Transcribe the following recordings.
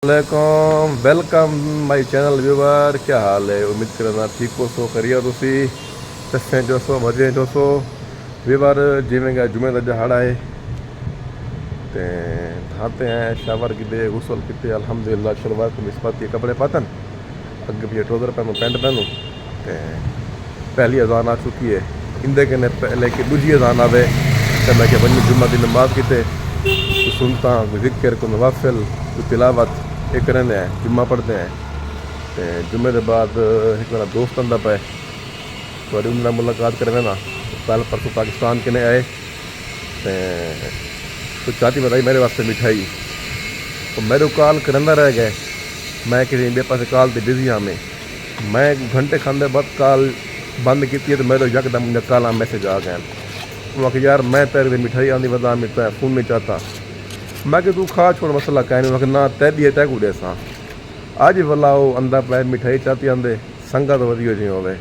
वालेकुम welcome my channel viewer. क्या हाल है? उम्मीद करना ठीक हो सो करिए तुसी दसें जो सो मजे जो सो व्यूवर। जिमें जुमे का दिहाड़ा है ते नहाते हैं, शावर किते, गुसल किते, अल्हम्दुलिल्लाह शलवार कमीज पाती कपड़े पातन, अगे भी ट्रोजर पहनूँ, पैंट पहनूँ। ते पहली अजान आ चुकी है, इंदे कने पहले कि दूजी अजान आवे तो मैं क्या बनी जुम्मा की नमाज किते तो सुनता कोई जिक्र, कोई नवाफिल, कोई तिलावत एक करेंगे हैं, जुम्मा पढ़ते हैं। तो जुम्मे के बाद एक मेरा दोस्त आंदा पे थोड़ी उनसे मुलाकात करवे ना। कल परसों पाकिस्तान के आए तो चाहती बताई मेरे वास्ते मिठाई, तो मेरे को कॉल करंदा रह गए। मैं किसी मेरे पास कॉल तो बिजी हाँ, मैं घंटे खाने बाद कॉल बंद की तो मेरे यकदम मुझे कॉल मैसेज आ गए। मैं कि यार मैं तेरे मिठाई आंदी बता मिलता है, फ़ोन नहीं चाहता। मैं कि तू खा छोड़ मसला कहने मैं ना तै दिए तै कूड़े सा अज वाला वो अंदा पै मिठाई चाहती आंदे संगा तो वधियो जी होवे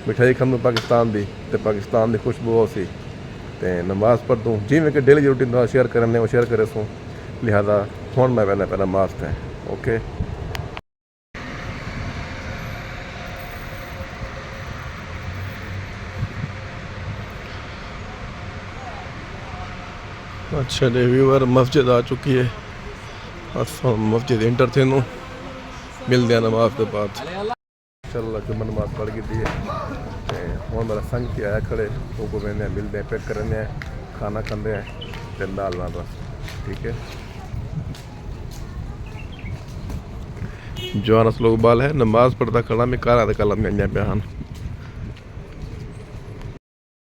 मिठाई खानू पाकिस्तान की तो पाकिस्तान की खुशबू सी तो नमाज पढ़ दूँ जिमें कि डेली रूटीन तो शेयर करने वो शेयर करे सूँ। लिहाजा हूँ मैं पहले पहला नमाज है। ओके अच्छा जी व्यूवर, मस्जिद आ चुकी है। असां मस्जिद इंटर थे नू मिलते हैं नमाज के बाद। इंशाल्लाह जुम्मा नमाज पढ़ की दी है। हूँ मेरा संग के आया खड़े वो वेंदे मिलते हैं, पैक करने हैं, खाना खाते हैं ते नाल नाल बस ठीक है। जवान लोग बाल है नमाज पढ़ता खड़ा में कारा दे कलम में बयान।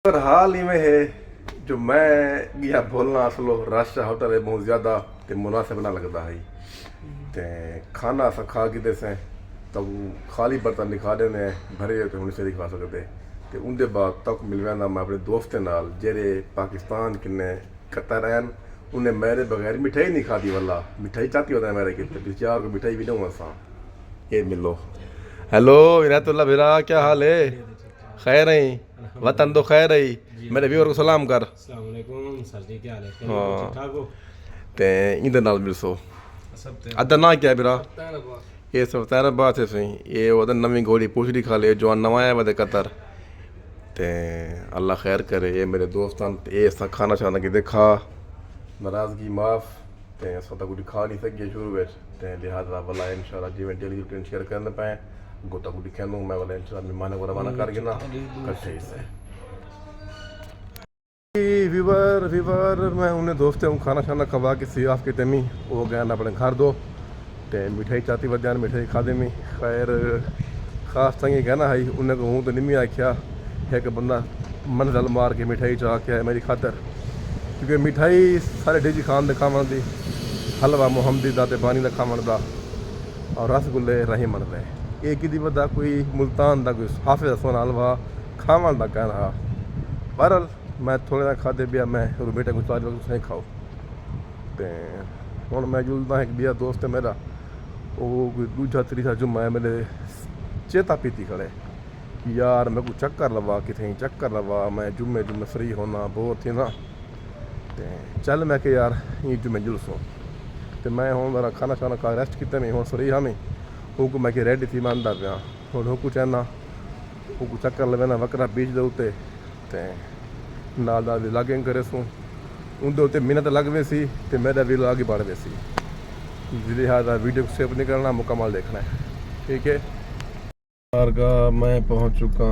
पर हाल ही में है जो मैं गया बोलना असलो रश होटल है बहुत ज़्यादा तो मुनासिब ना लगता है। ते खाना सा खा के से तो खाली बर्तन दिखा देने भरे तो हम से दिखा सकते तो उनके बाद तक मिलवाना मैं अपने दोस्तों नाल जेरे पाकिस्तान किन्ने कतर रहन उन्हें मेरे बगैर मिठाई नहीं खाती। वाला मिठाई चाहती होता है मेरे कितने चार को मिठाई भी दूँ असा ये मिलो। हेलो इनायतुल्लाह भीरा, क्या हाल है? खैर है? वतन तो खैर है? मेरे व्यूअर को सलाम कर। अस्सलाम वालेकुम सर जी, क्या हाल है? हाँ ठीक ठाक हो? ते इंदे नाल मिलसो सब अदा ना क्या बिरा तैयार ये सब तेरा बात है सही। ये वो नवी घोड़ी पूछड़ी खा ले जो नवा आया वे कतर ते अल्लाह खैर करे। ये मेरे दोस्तान ये असा खाना शाना कि देखा नाराज़गी माफ़ ते असा तो कुछ खा नहीं सके शुरू में ते लिहाजा वाला इंशाल्लाह जिवें डेली रूटीन शेयर करने पाए गोता कुछ कहूँ मैं वाला इंशाल्लाह मेहमान को रवाना करके ना इकट्ठे से व्यूवर मैं उन्हें दोस्त हूँ खाना शाना खवा के सी ऑफ के तमी वो गया अपने घर दो ते मिठाई चाहती वजान मिठाई खा दे मी खैर खास तंगी कहना है उन्हें को हूँ तो निमी आख्या है कि बंदा मंजल मार के मिठाई चाह के है मेरी खातर क्योंकि मिठाई सारे डिजी खान दे खावन दी हलवा मोहम्मदी दा ते पानी दा खावन दा और रसगुल्ले रही मन दे एक ही बदा कोई मुल्तान दा कोई हाफिज सोना हलवा खावन दा कहना। बहरहाल मैं थोड़े ना खाते बिया मैं बेटे कुछ आज वक्त नहीं खाओ तो हूँ मैं जुलदा एक बिया दोस्त है मेरा वो कोई दूजा तीसरा जुम्मा है मेरे चेता पीती खड़े यार मैं को चक्कर लवा कितें चक्कर लवा मैं जुम्मे जुम्मे फ्री होना बोर थी ना तो चल मैं कि यार ये जुम्मे जुलसो तो मैं हूँ मेरा खाना शाना खा रेस्ट किते नहीं हूँ फ्री हाँ मैं हूँ को मैं कि रेडी थी मैं अंदा पाया हूँ हूँ को कहना हूँ को चक्कर लवेना वकरा बीच दे उत्ते ते नाल नाल भी लागे करे सूँ उनके उत्ते मिनत लगवे सी तो मेरा भी लाग ही बढ़ गए सी। लिहाजा वीडियो को सेव नहीं करना, मुकम्मल देखना है ठीक है। का मैं पहुंच चुका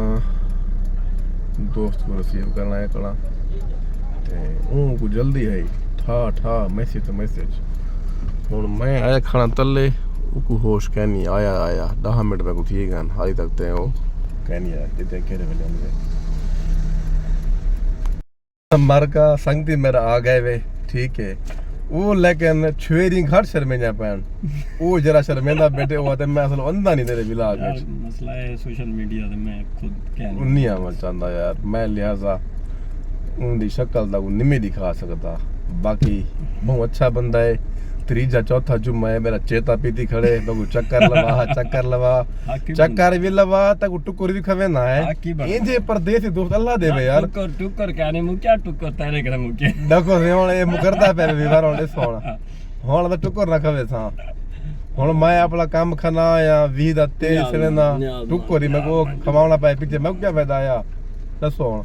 दोस्त को रिसीव करना है कड़ा को जल्दी है ठा ठा मैसेज तो मैसेज हूँ मैं आया खाना तले को होश कहनी आया 10 मिनट में को ठीक है हाली तक ते वो कहनी आया जितने केरे वेले मर का संगती मेरा आ गए वे ठीक है वो लेकिन छुएरी घर शर्मिंदा पैन वो जरा शर्मिंदा बैठे हुआ तो मैं असल अंधा नहीं तेरे विलाग मसला है सोशल मीडिया ते मैं खुद क्या नहीं आना चाहता यार मैं लिहाजा उनकी शक्ल का निमी दिखा सकता। बाकी बहुत अच्छा बंदा है। तीजा चौथा जुम्मा है मेरा चेता पीती खड़े बगू चक्कर लवा चक्कर भी लवा तक टुकर भी खवे ना है इंजे परदेसी दोस्त अल्लाह देवे यार टुकर कहने मुक्या टुकर तेरे करे मुक्या देखो हुन ए मुकरदा पे विवार होने सोना हुन तो टुकर ना खवे सा ਹੁਣ ਮੈਂ ਆਪਣਾ ਕੰਮ ਖਾਣਾ ਆ 20 ਦਾ 23 ਸਿਰੇ ਦਾ ਟੁੱਕੋ ਦੀ ਮੈਂ ਕੋ ਖਵਾਉਣਾ ਪਏ ਪਿੱਛੇ ਮੈਂ ਕੀ ਫਾਇਦਾ ਆ ਦੱਸੋ ਹੁਣ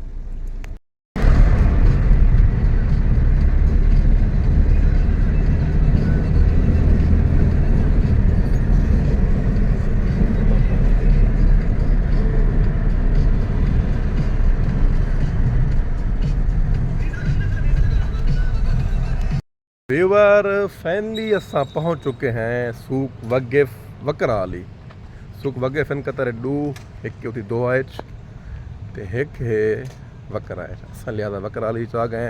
व्यूवर फाइनली असा पहुंच चुके हैं सूक वगेफ वकरा अली सूक वगेफ इन कतर डू एक की उठी 2 एच ते एक है वकरा एच असा लिहाजा वकरा अली च आ गए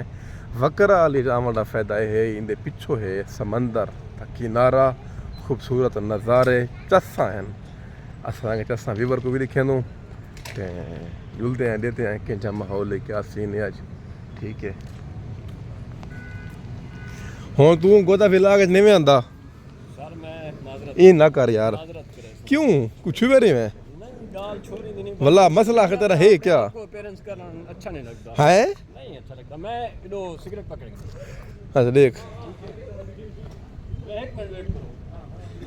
वकरा अली जावन का फायदा है इंदे पिछो है समंदर ता किनारा खूबसूरत नज़ारे चस्सा हैं असा चस्सा व्यूवर को भी दिखे दूँ ते जुलते हैं देते हैं कि माहौल क्या सीन है आज ठीक है ਹੁਣ ਤੂੰ ਗੋਦਾ ਫਿਲਾ ਕੇ ਨਹੀਂ ਆਂਦਾ सर मैं माजरत ਇਹ ਨਾ ਕਰ ਯਾਰ करे क्यों कुछ भी नहीं मैं नहीं गाल छोड़ी नहीं वल्ला मसला है तेरा है क्या को पेरेंट्स करना अच्छा नहीं लगता है नहीं अच्छा लगता मैं इधो सिगरेट पकड़ेंगे अच्छा देख एक मिनट वेट करो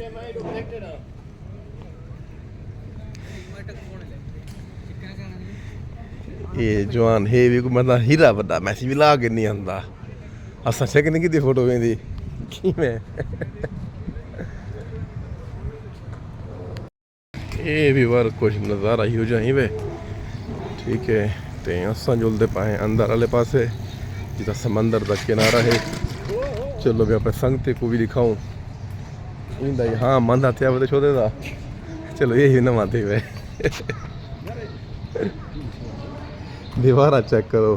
ये मैं इधो कनेक्टेड है ਇਹ ਜਵਾਨ ਹੈ ਵੀ ਕੋਈ ਬੰਦਾ ਹੀਰਾ ਵੱਡਾ ਮੈਸੇਜ ਵੀ ਲਾ ਕੇ ਨਹੀਂ ਆਂਦਾ ਅਸਾਂ ਚੈੱਕ ਨਹੀਂ ਕੀਤੀ ਫੋਟੋ ਵੇਂਦੀ ਕਿਵੇਂ ਇਹ ਵੀ ਵਰ ਕੁਝ ਨਜ਼ਾਰਾ ਹੀ ਹੋ ਜਾਈ ਵੇ ठीक है ते असां जुलदे पाए अंदर वाले पासे जितना समंदर का किनारा है चलो भी अपने संगते को भी दिखाऊं इंदा हाँ मंदा थे वो छोड़े दा चलो ये ही ना माते वे दीवारा चेक करो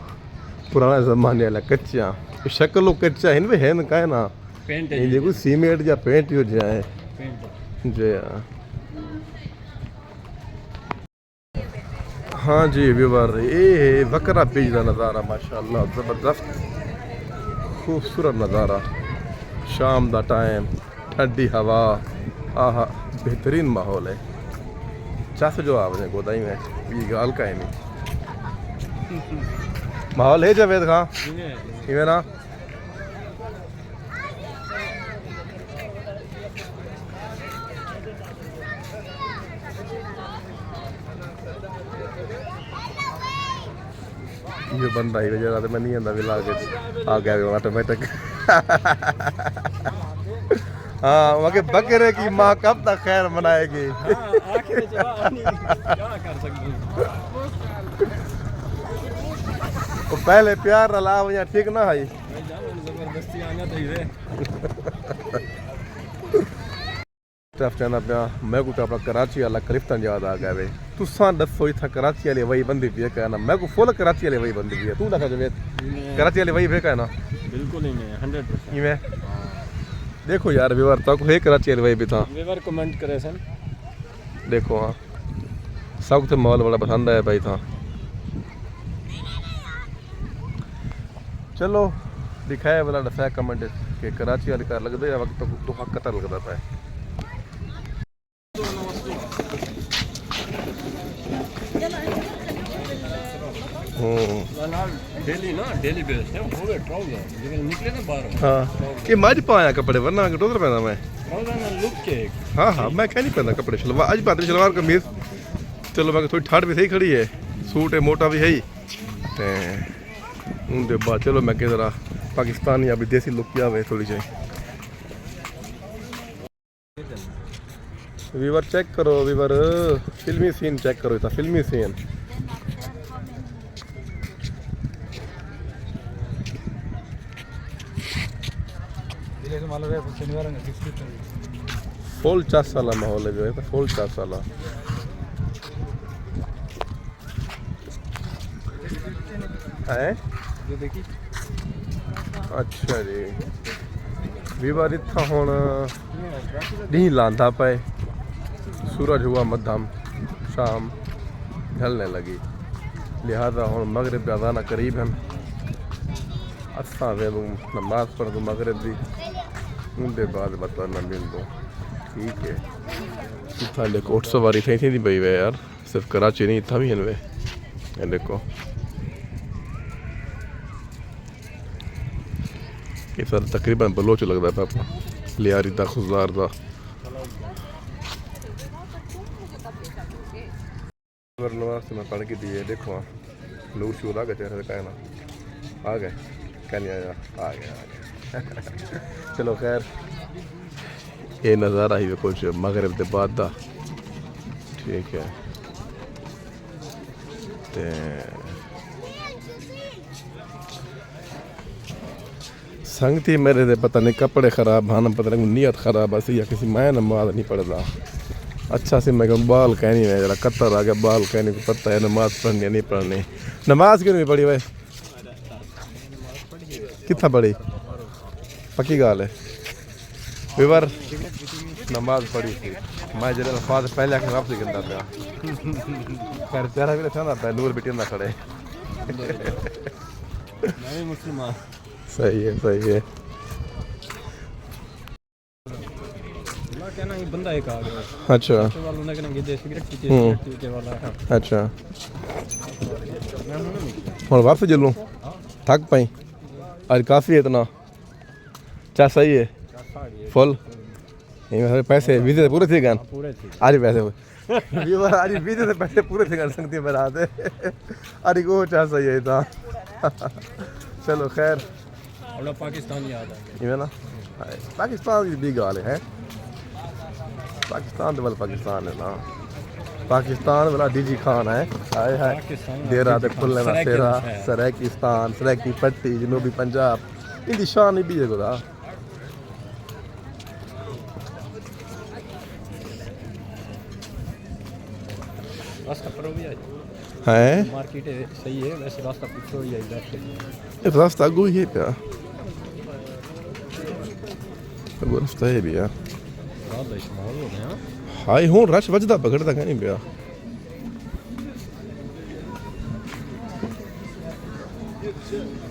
पुराना जमाने वाला कच्चा शक्ल कच्चा है वे है ना का है ना पेंट ये देखो सीमेंट या पेंट हो जाए पेंट जी हाँ जी व्यूवर ये वकरा बीच का नज़ारा माशाल्लाह ज़बरदस्त खूबसूरत नज़ारा शाम का टाइम ठंडी हवा आहा बेहतरीन माहौल है चस जो आपने गोदाई में ये गाल का है नहीं माहौल है जावेद खां इवें ना ये बंदा ही जरा तो मैं नहीं आंदा विला के आ गया ऑटोमेटिक हाँ वके बकरे की माँ कब तक खैर मनाएगी आखिर जवानी क्या कर सकते हैं तो पहले प्यार रला वहाँ ठीक ना है मैं जान जबरदस्ती आना तो ही स्टफ कहना पिया मैं कुछ अपना कराची वाला क्रिफ्टन याद आ गया वे तुसा दसो इतना कराची वाली वही बंदी पी है कहना मैं को फुल कराची वाली वही बंदी पी है तू देखा जवेद कराची वाली वही है ना बिल्कुल ही नहीं 100% इवें देखो यार व्यूअर तक है कराची वाली वही भी था व्यूअर कमेंट करे सन देखो हाँ सब तो माहौल बड़ा पसंद आया भाई था चलो दिखाया वाला दसाया कमेंट कि कराची वाली कार लगता है वक्त तो हक कतर लगता है डेली ना डेली बेस है वो ट्राउजर लेकिन निकले ना बाहर हाँ ये मज पाया कपड़े वरना मैं टोदर पहना मैं ट्राउजर ना लुक के हाँ हाँ मैं क्या नहीं पहना कपड़े शलवार आज पाते शलवार कमीज चलो मैं थोड़ी ठाट भी सही खड़ी है सूट है मोटा भी है ही ते उनके बाद चलो मैं किधर पाकिस्तानी अभी देसी लुक किया हुआ थोड़ी सी वीवर चेक करो वीवर फिल्मी सीन चेक करो इतना फिल्मी सीन फुल 4 साल माहौल है जो है फुल 4 साल है अच्छा जी वीवर इतना हुण डी लांदा पे सूरज हुआ मध्यम शाम ढलने लगी लिहाजा हुण मगरिब का अज़ान करीब हैं असां वेलूं नमाज पढ़ दूँ मगरिब की उनके बाद बताना मिल दो ठीक है इतना देखो 800 वारी थी पई वे यार सिर्फ कराची नहीं इतना भी हैं वे ये देखो ये सर तकरीबन बलोच लगता है पापा लियारी दा खुजदार दा नमाज से मैं पढ़ के दिए देखो नूर शूर आ गए चेहरे से कहना आ गए कहने आया आ गया चलो खैर ये नज़ारा ही कुछ मगरब के बाद दा ठीक है ते संगती मेरे दे पता नहीं कपड़े खराब हाना पता नहीं नीयत खराब ऐसी या किसी मैं नमाज नहीं पढ़ता अच्छा से मैं बाल कहनी है जरा कत्तर आ गया बाल कहने को पता है नमाज पढ़नी है नहीं पढ़नी नमाज क्यों नहीं पढ़ी भाई कितना पढ़ी पक्की गाल है विवर नमाज पढ़ी थी मैं जरा अल्फाज पहले आके वापसी करता था खैर तेरा भी अच्छा ना था नूर बेटी ना खड़े मैं मुसलमान सही है कहना ये बंदा एक आ गया अच्छा वालों ने कहना ये सिगरेट पीते वाला है अच्छा और वापस चलूँ थक पाई आज काफ़ी है इतना क्या सही है फुल पैसे वीजे से पूरे थे गन पूरे थे आज पैसे आज वीजे से पैसे पूरे थे गन सकती मेरा आते अरे वो क्या सही है इतना चलो खैर और पाकिस्तान याद आ ये ना पाकिस्तान की भी गाल है पाकिस्तान तो वाला पाकिस्तान है ना पाकिस्तान वाला डीजी खान है हाय हाय देरा दे खुलने ना सेरा सराकिस्तान सराकी पट्टी जनूबी पंजाब इनकी शान ही भी है खुदा रास्ता पर भी है मार्केट सही है वैसे रास्ता पीछे ही है इधर रास्ता आगू ही है क्या वो रास्ता है भी यार रात इस माहौल हो गया हाय हूँ रश बजदा पकड़ता कहीं नहीं पिया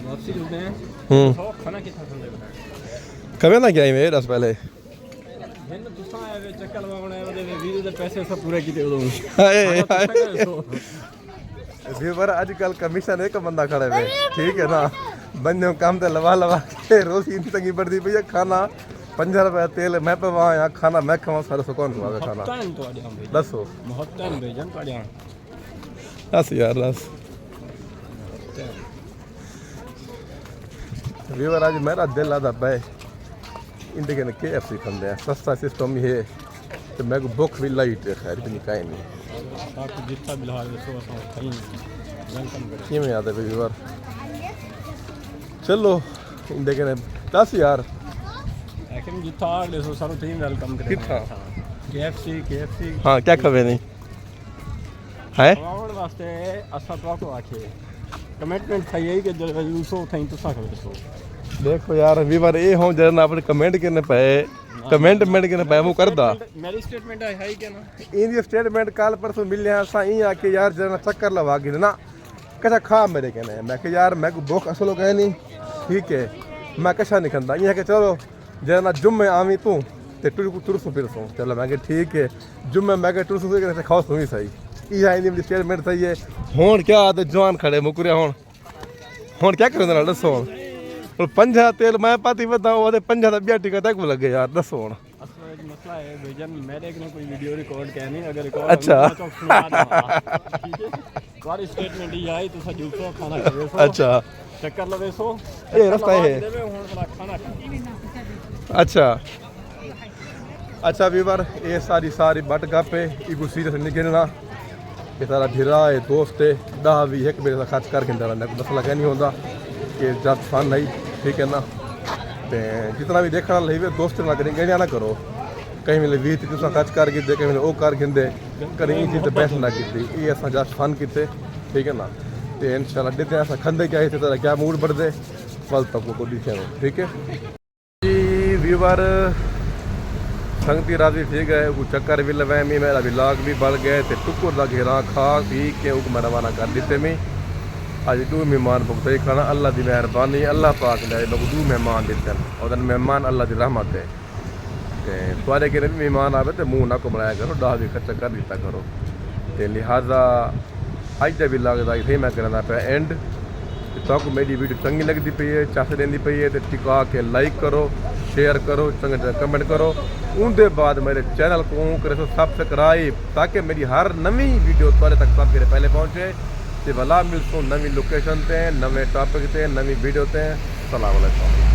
वापसी रुकते हैं खाना कितना ठंडे बना कभी ना क्या है मेरे रस पहले जिन तुसा आए वे चक्कर लगाने वाले वीडियो दे पैसे सब पूरे कीते उदों हाय व्यूवर आजकल कमीशन एक बंदा खड़े हुए ठीक है ना बंदे काम तो लवा के रोज इतनी तंगी पड़ती भैया खाना 5 रुपया तेल मैं पे वहाँ यहाँ खाना मैं खावा सारे सुकून खावा खाना दसो बस यार बस व्यूवर आज मेरा दिल आधा पे इंदे के KFC खंदे हैं सस्ता सिस्टम ही है तो मैं को भूख भी लाइट है खैर भी निकाय नहीं आपको जितना बिलहाल है सो सही वेलकम करें ये में याद है व्यूवर चलो इंदे के 10 यार लेकिन जितना ले सो सारो टीम वेलकम करें कितना KFC हाँ क्या खबे नहीं है और वास्ते असा तो आके कमिटमेंट था यही कि जब यूसो थई तो सा खबर सो देखो यार व्यूवर ये हो जरा अपने कमेंट करने पे कमेंट करने पे वो करदा मेरी स्टेटमेंट है ही क्या ना इंदी स्टेटमेंट कल परसों मिले हैं सा ई आके यार जरा चक्कर लगा के ना कचा खा मेरे कहने मैं कि यार मैं को भूख असलो कहे नहीं ठीक है मैं कशा नहीं खंदा ये है कि चलो जना जुम्मे आवी तू ते टुरसू फिरसू चलो मैं कि ठीक है जुम्मे मैं कि टुरसू फिर खाओ तू ही सही ये इंदी स्टेटमेंट सही है हुन क्या आते जवान खड़े मुकरिया हुन क्या करें ना दसो और 5 तेल मैं पाती बताऊं ओदे 5 दा बिया टिकट तक लगे यार दसो हुन मसला है भैया मेरे ने कोई वीडियो रिकॉर्ड कहनी अगर रिकॉर्ड अच्छा तुम्हारी स्टेटमेंट ही आई तो सजूसो खाना खावे सो अच्छा चक्कर लवे सो ये रास्ता है देवे हुन खाना खा अच्छा व्यूवर ये सारी बट गप है इगु सीरियस निकलना ये सारा ढिरा है दोस्त है 10-20 एक मेरे साथ खर्च करके मसला क्या नहीं होता कि जब फन है ठीक है ना ते जितना भी देखना लगे दोस्त ना करें गणिया ना करो कहीं मिले 20 तुसा खर्च कर गिंदे कहीं मिले वो कर गिंदे कहीं चीज़ पैसे ना कीती ये असा जस्ट फन किते ठीक है ना तो इंशाल्लाह देते हैं ऐसा खंदे क्या है तेरा क्या मूड बढ़ दे फल तक को दिखे ठीक है जी व्यूवर संगती राजी थी गए वो चक्कर भी लवे मी मेरा भी लाग भी बढ़ गए तो टुकुर का घेरा खा पी के मैं रवाना कर दिते मी आज 2 मेहमान भुगते खाना अल्लाह की मेहरबानी अल्लाह पाक ने लोग 2 मेहमान दिते और मेहमान अल्लाह की रहमत है थोड़े के भी मेहमान आवे तो मुँह ना घुमाया करो डाह भी खर्चा कर दिता करो तो लिहाजा अज का भी लगता इतने मैं करना पे एंड कि तक मेरी वीडियो चंगी लगती पई है चस देंदी पई है तो टिका के लाइक करो शेयर करो चंगे कमेंट करो उनके बाद मेरे चैनल को करो सब्सक्राइब ताकि मेरी हर नवी वीडियो तुहाडे तक सब मेरे पहले पहुँचे तो भला मिलसूँ नवी लोकेशन ते नवे टॉपिक ते नवी वीडियो ते। सलाम अलैकुम।